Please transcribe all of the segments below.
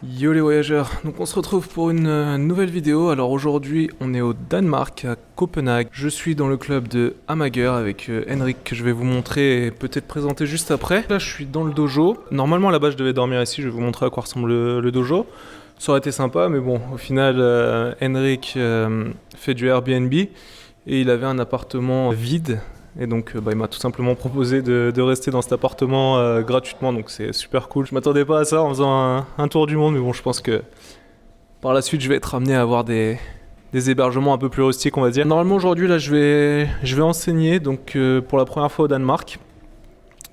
Yo les voyageurs, donc on se retrouve pour une nouvelle vidéo. Alors aujourd'hui on est au Danemark, à Copenhague. Je suis dans le club de Amager avec Henrik que je vais vous montrer et peut-être présenter juste après. Là je suis dans le dojo. Normalement là-bas je devais dormir ici, je vais vous montrer à quoi ressemble le dojo. Ça aurait été sympa mais bon au final Henrik fait du Airbnb et il avait un appartement vide. Et donc il m'a tout simplement proposé de rester dans cet appartement gratuitement, donc c'est super cool. Je m'attendais pas à ça en faisant un tour du monde, mais bon je pense que par la suite je vais être amené à avoir des hébergements un peu plus rustiques on va dire. Normalement aujourd'hui là je vais enseigner donc pour la première fois au Danemark.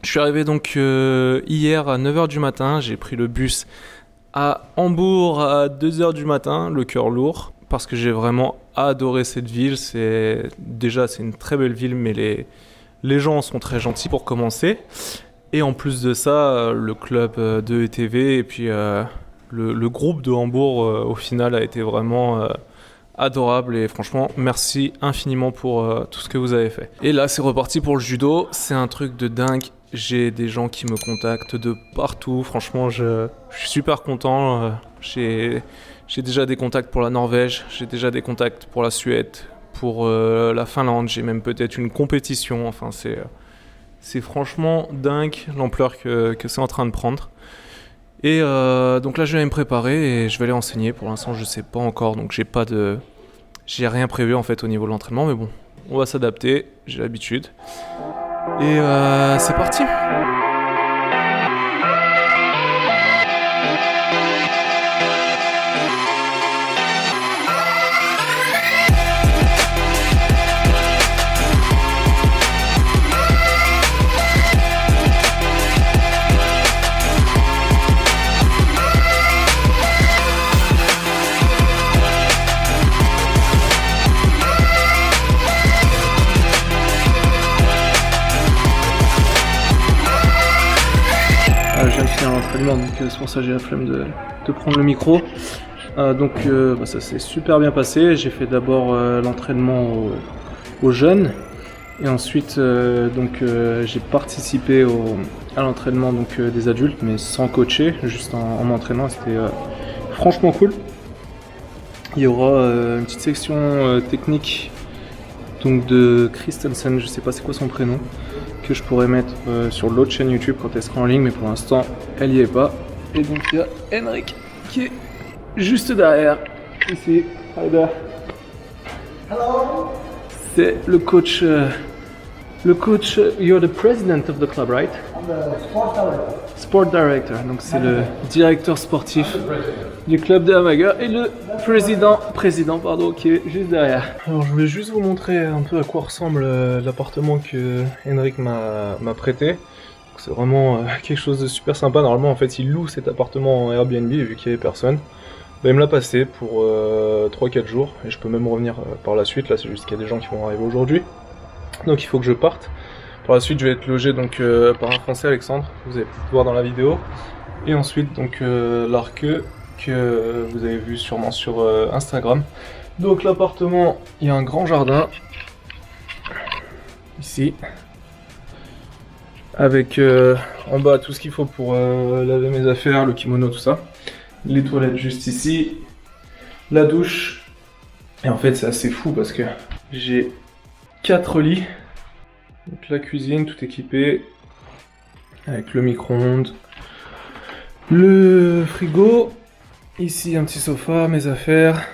Je suis arrivé donc hier à 9h du matin, j'ai pris le bus à Hambourg à 2h du matin, le cœur lourd. Parce que j'ai vraiment adoré cette ville. C'est une très belle ville, mais les gens sont très gentils pour commencer. Et en plus de ça, le club de ETV et puis le groupe de Hambourg, au final, a été vraiment adorable. Et franchement, merci infiniment pour tout ce que vous avez fait. Et là, c'est reparti pour le judo. C'est un truc de dingue. J'ai des gens qui me contactent de partout. Franchement, je suis super content. J'ai déjà des contacts pour la Norvège, j'ai déjà des contacts pour la Suède, pour la Finlande, j'ai même peut-être une compétition. Enfin, c'est franchement dingue l'ampleur que c'est en train de prendre. Et donc là, je vais me préparer et je vais aller enseigner. Pour l'instant, je sais pas encore, donc j'ai rien prévu en fait au niveau de l'entraînement, mais bon, on va s'adapter, j'ai l'habitude. Et c'est parti! Je viens de finir l'entraînement, donc c'est pour ça que j'ai la flemme de prendre le micro. Ça s'est super bien passé. J'ai fait d'abord l'entraînement aux jeunes et ensuite j'ai participé à l'entraînement des adultes, mais sans coacher, juste en m'entraînant. C'était franchement cool. Il y aura une petite section technique donc de Christensen, je sais pas c'est quoi son prénom, que je pourrais mettre sur l'autre chaîne YouTube quand elle sera en ligne, mais pour l'instant elle y est pas. Et donc il y a Henrik qui est juste derrière, ici. Hi there. Hello. C'est le coach. You're the president of the club, right? I'm the sport director. Sport director, donc c'est le directeur sportif du club de Amager et le président qui est juste derrière. Alors je voulais juste vous montrer un peu à quoi ressemble l'appartement que Henrik m'a prêté. C'est vraiment quelque chose de super sympa. Normalement en fait il loue cet appartement en Airbnb et vu qu'il n'y avait personne, il me l'a passé pour 3-4 jours et je peux même revenir par la suite. Là c'est juste qu'il y a des gens qui vont arriver aujourd'hui, donc il faut que je parte. Par la suite, je vais être logé par un Français, Alexandre, que vous allez peut-être voir dans la vidéo. Et ensuite, l'Arqueux, que vous avez vu sûrement sur Instagram. Donc l'appartement, il y a un grand jardin, ici, avec en bas tout ce qu'il faut pour laver mes affaires, le kimono, tout ça. Les toilettes juste ici, la douche. Et en fait, c'est assez fou parce que j'ai 4 lits. Donc la cuisine, tout équipé, avec le micro-ondes, le frigo, ici un petit sofa, mes affaires,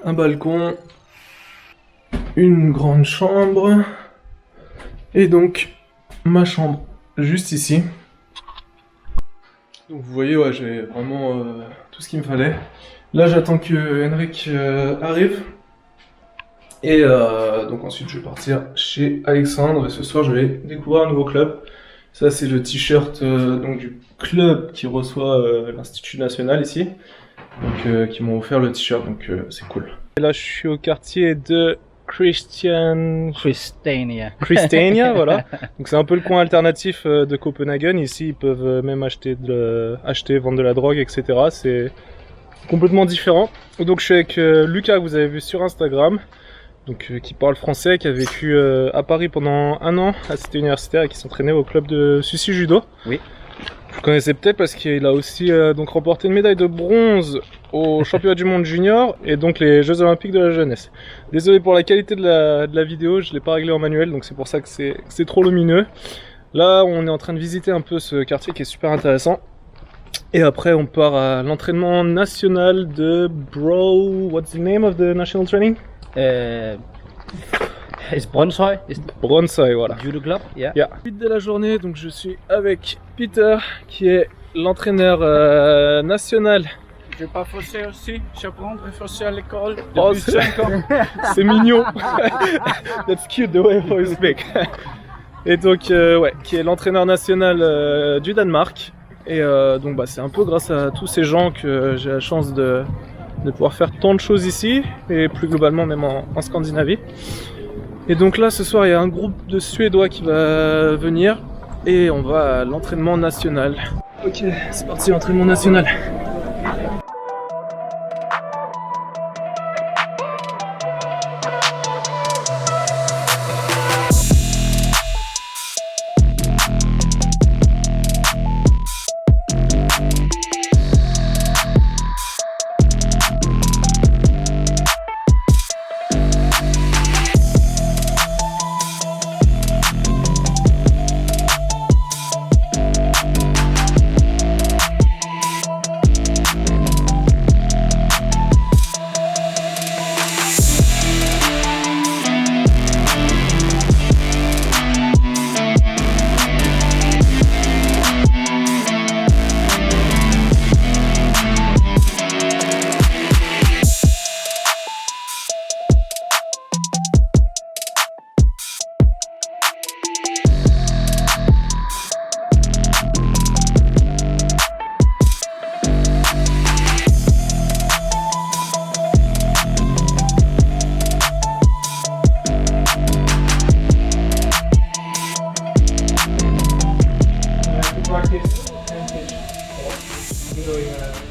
un balcon, une grande chambre, et donc ma chambre juste ici. Donc vous voyez, ouais, j'ai vraiment tout ce qu'il me fallait. Là j'attends que Henrik arrive. Et donc ensuite je vais partir chez Alexandre et ce soir je vais découvrir un nouveau club. Ça c'est le t-shirt du club qui reçoit l'Institut National ici, donc qui m'ont offert le t-shirt, donc c'est cool. Et là je suis au quartier de Christiania, voilà. Donc c'est un peu le coin alternatif de Copenhagen. Ici ils peuvent même acheter, vendre de la drogue, etc. C'est complètement différent. Donc je suis avec Lucas que vous avez vu sur Instagram. Donc, qui parle français, qui a vécu à Paris pendant 1 an à Cité Universitaire et qui s'entraînait au club de Sushi Judo. Oui. Vous connaissez peut-être parce qu'il a aussi donc remporté une médaille de bronze au championnat du monde junior et donc les Jeux Olympiques de la jeunesse. Désolé pour la qualité de la vidéo, je l'ai pas réglé en manuel donc c'est pour ça que c'est trop lumineux. Là on est en train de visiter un peu ce quartier qui est super intéressant. Et après on part à l'entraînement national de what's the name of the national training? It's Brøndshøj. Brøndshøj, voilà. Judo club, yeah. Suite de la journée, donc je suis avec Peter qui est l'entraîneur national. Je vais pas forcer aussi, j'apprends à forcer à l'école Oh, depuis 5 ans. c'est mignon. That's cute the way how you speak. Et donc ouais, qui est l'entraîneur national du Danemark. Et donc bah, c'est un peu grâce à tous ces gens que j'ai la chance de pouvoir faire tant de choses ici et plus globalement même en Scandinavie. Et donc là ce soir il y a un groupe de Suédois qui va venir et on va à l'entraînement national. Ok, c'est parti, entraînement national.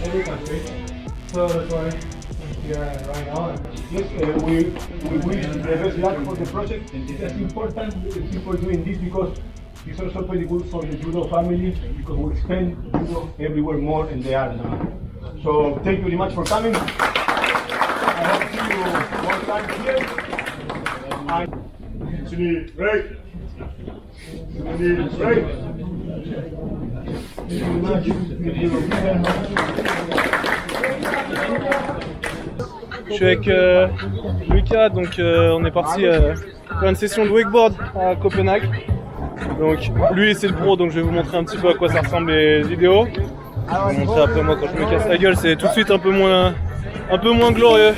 Every country, so that's why we are right now. Yes, we wish the best luck for the project. It's important people doing this because it's also pretty good for the judo family because we expand judo everywhere more than they are now. So thank you very much for coming. I hope to see you one time here. And right. Right. Je suis avec Lucas, donc on est parti faire une session de wakeboard à Copenhague. Donc lui c'est le pro, donc je vais vous montrer un petit peu à quoi ça ressemble les vidéos. Je vais vous montrer après moi quand je me casse la gueule, c'est tout de suite un peu moins glorieux.